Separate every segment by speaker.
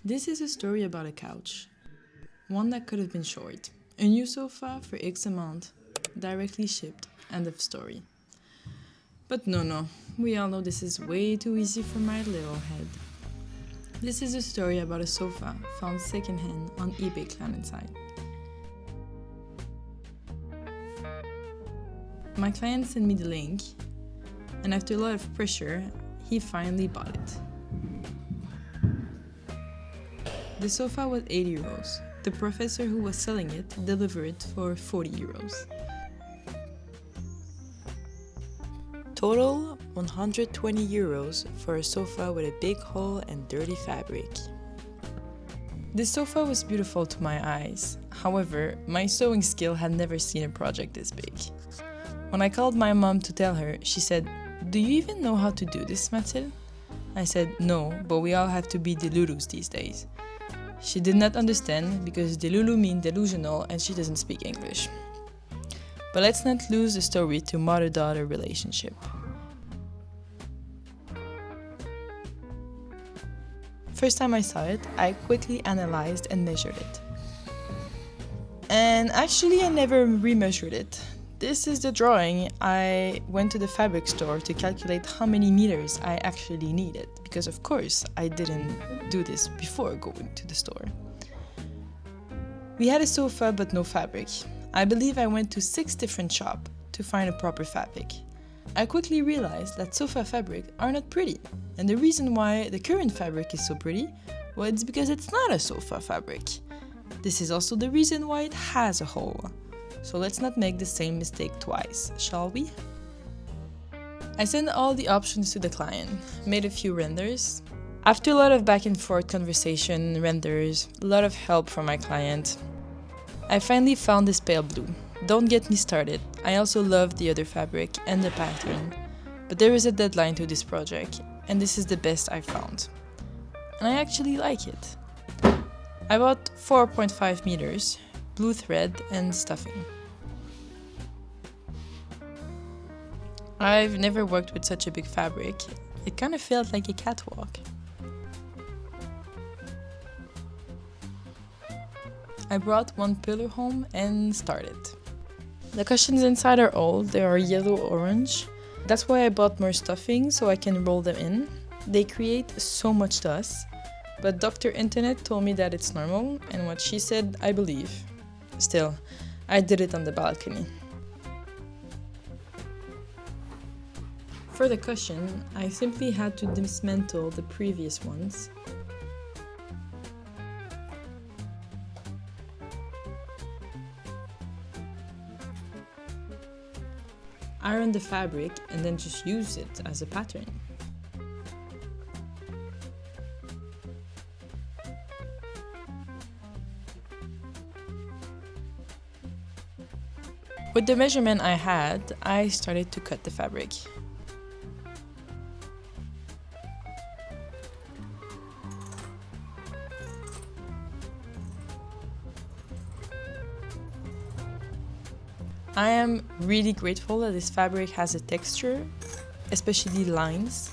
Speaker 1: This is a story about a couch. One that could have been short. A new sofa for X amount, directly shipped, end of story. But no, we all know this is way too easy for my little head. This is a story about a sofa found secondhand on eBay Kleinanzeigen. My client sent me the link, and after a lot of pressure, he finally bought it. The sofa was 80 euros. The professor who was selling it delivered it for 40 euros.
Speaker 2: Total 120 euros for a sofa with a big hole and dirty fabric.
Speaker 1: This sofa was beautiful to my eyes. However, my sewing skill had never seen a project this big. When I called my mom to tell her, she said, "Do you even know how to do this, Mathilde?" I said, "No, but we all have to be delulus these days." She did not understand because delulu means delusional and she doesn't speak English. But let's not lose the story to mother-daughter relationship. First time I saw it, I quickly analyzed and measured it. And actually I never remeasured it. This is the drawing. I went to the fabric store to calculate how many meters I actually needed, because of course I didn't do this before going to the store. We had a sofa but no fabric. I believe I went to 6 different shops to find a proper fabric. I quickly realized that sofa fabric are not pretty, and the reason why the current fabric is so pretty, well, it's because it's not a sofa fabric. This is also the reason why it has a hole. So let's not make the same mistake twice, shall we? I sent all the options to the client, made a few renders. After a lot of back and forth conversation, renders, a lot of help from my client, I finally found this pale blue. Don't get me started, I also love the other fabric and the pattern, but there is a deadline to this project, and this is the best I found. And I actually like it. I bought 4.5 meters, blue thread and stuffing. I've never worked with such a big fabric. It kind of felt like a catwalk. I brought one pillow home and started. The cushions inside are old, they are yellow-orange. That's why I bought more stuffing so I can roll them in. They create so much dust, but Dr. Internet told me that it's normal, and what she said, I believe. Still, I did it on the balcony. For the cushion, I simply had to dismantle the previous ones. Iron the fabric and then just use it as a pattern. With the measurement I had, I started to cut the fabric. I am really grateful that this fabric has a texture, especially lines.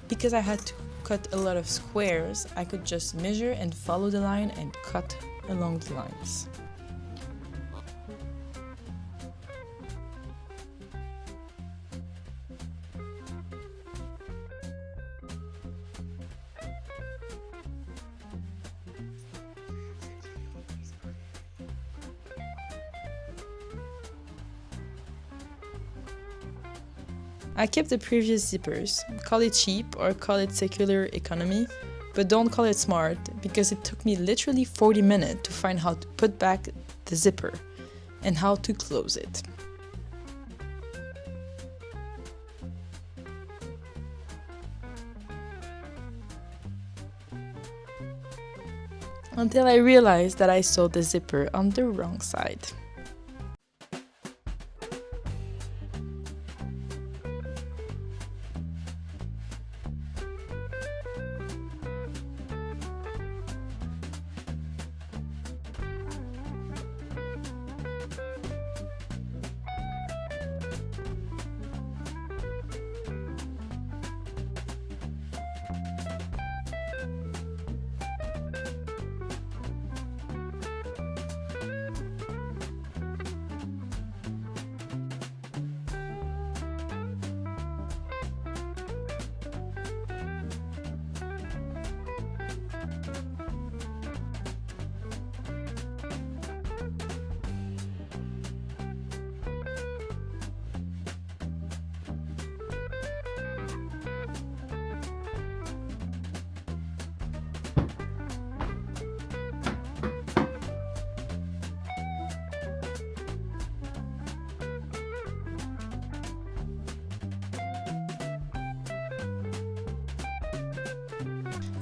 Speaker 1: Because I had to cut a lot of squares, I could just measure and follow the line and cut along the lines. I kept the previous zippers. Call it cheap or call it secular economy, but don't call it smart because it took me literally 40 minutes to find how to put back the zipper and how to close it. Until I realized that I sewed the zipper on the wrong side.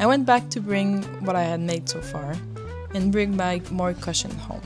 Speaker 1: I went back to bring what I had made so far and bring back more cushion home.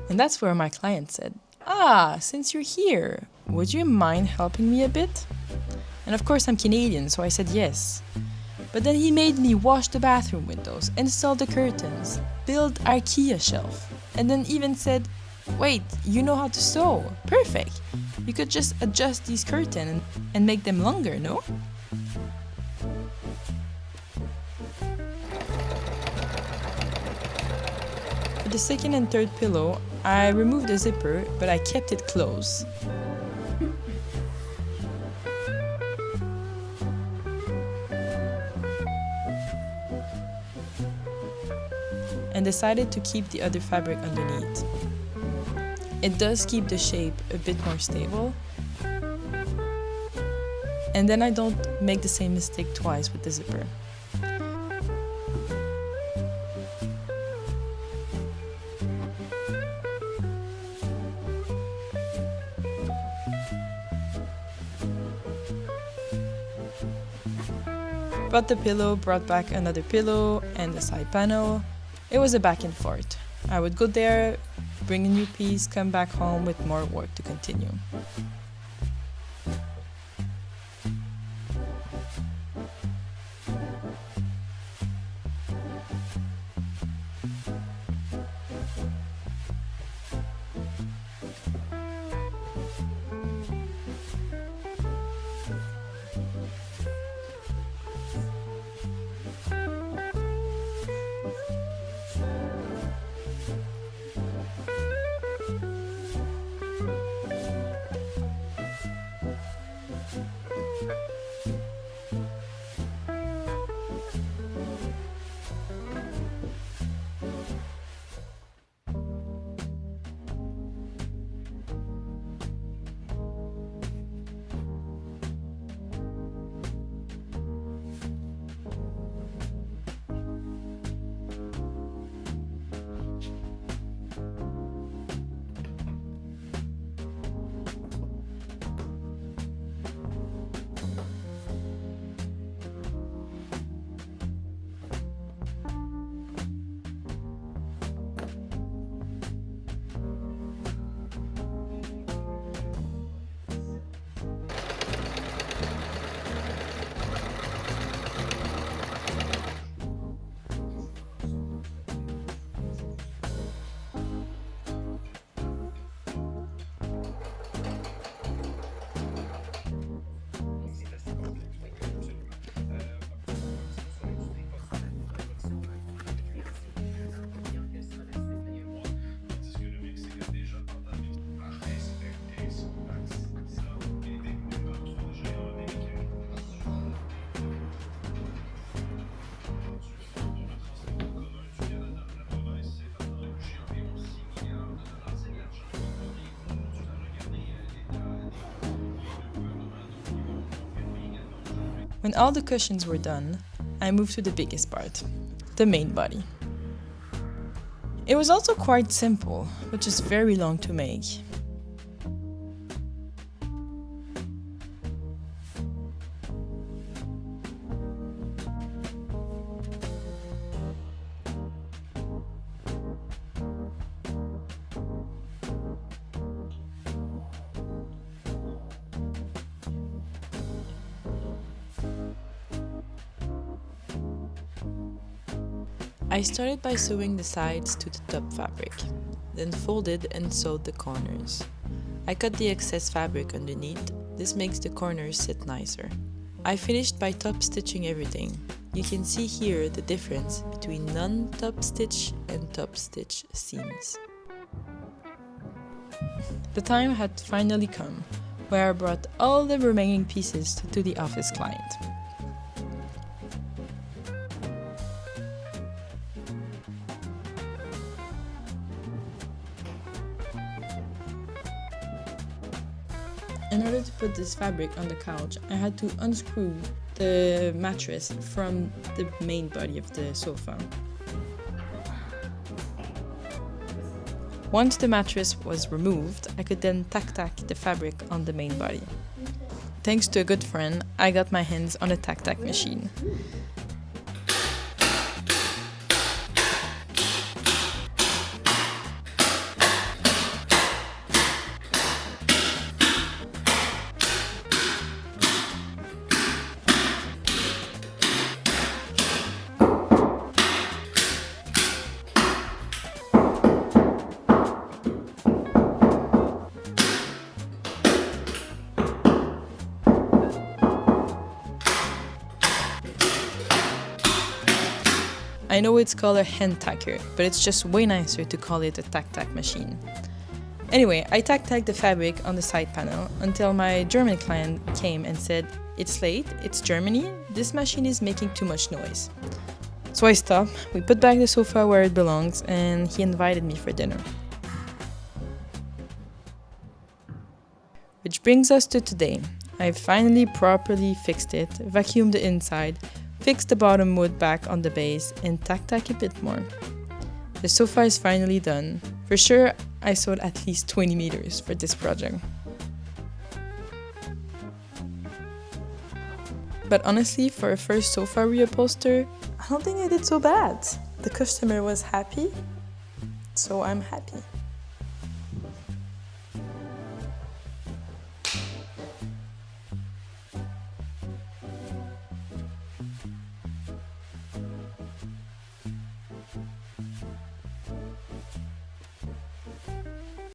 Speaker 1: And that's where my client said, since you're here, would you mind helping me a bit? And of course I'm Canadian, so I said yes. But then he made me wash the bathroom windows, install the curtains, build IKEA shelf, and then even said, wait, you know how to sew? Perfect! You could just adjust these curtains and make them longer, no? For the second and third pillow, I removed the zipper, but I kept it closed. And decided to keep the other fabric underneath. It does keep the shape a bit more stable. And then I don't make the same mistake twice with the zipper. Brought the pillow, brought back another pillow and the side panel. It was a back and forth. I would go there, bring a new piece, come back home with more work to continue. When all the cushions were done, I moved to the biggest part, the main body. It was also quite simple, but just very long to make. I started by sewing the sides to the top fabric.
Speaker 2: then folded and sewed the corners. I cut the excess fabric underneath. This makes the corners sit nicer. I finished by top stitching everything. You can see here the difference between non-top stitch and top stitch seams.
Speaker 1: The time had finally come, where I brought all the remaining pieces to the office client. In order to put this fabric on the couch, I had to unscrew the mattress from the main body of the sofa. Once the mattress was removed, I could then tack the fabric on the main body. Thanks to a good friend, I got my hands on a tack machine. I know it's called a hand tacker, but it's just way nicer to call it a tack machine. Anyway, I tacked the fabric on the side panel until my German client came and said, "It's late, it's Germany, this machine is making too much noise." So I stopped, we put back the sofa where it belongs, and he invited me for dinner. Which brings us to today. I finally properly fixed it, vacuumed the inside, fixed the bottom wood back on the base, and tack a bit more. The sofa is finally done. For sure, I sewed at least 20 meters for this project. But honestly, for a first sofa reupholster, I don't think I did so bad. The customer was happy, so I'm happy.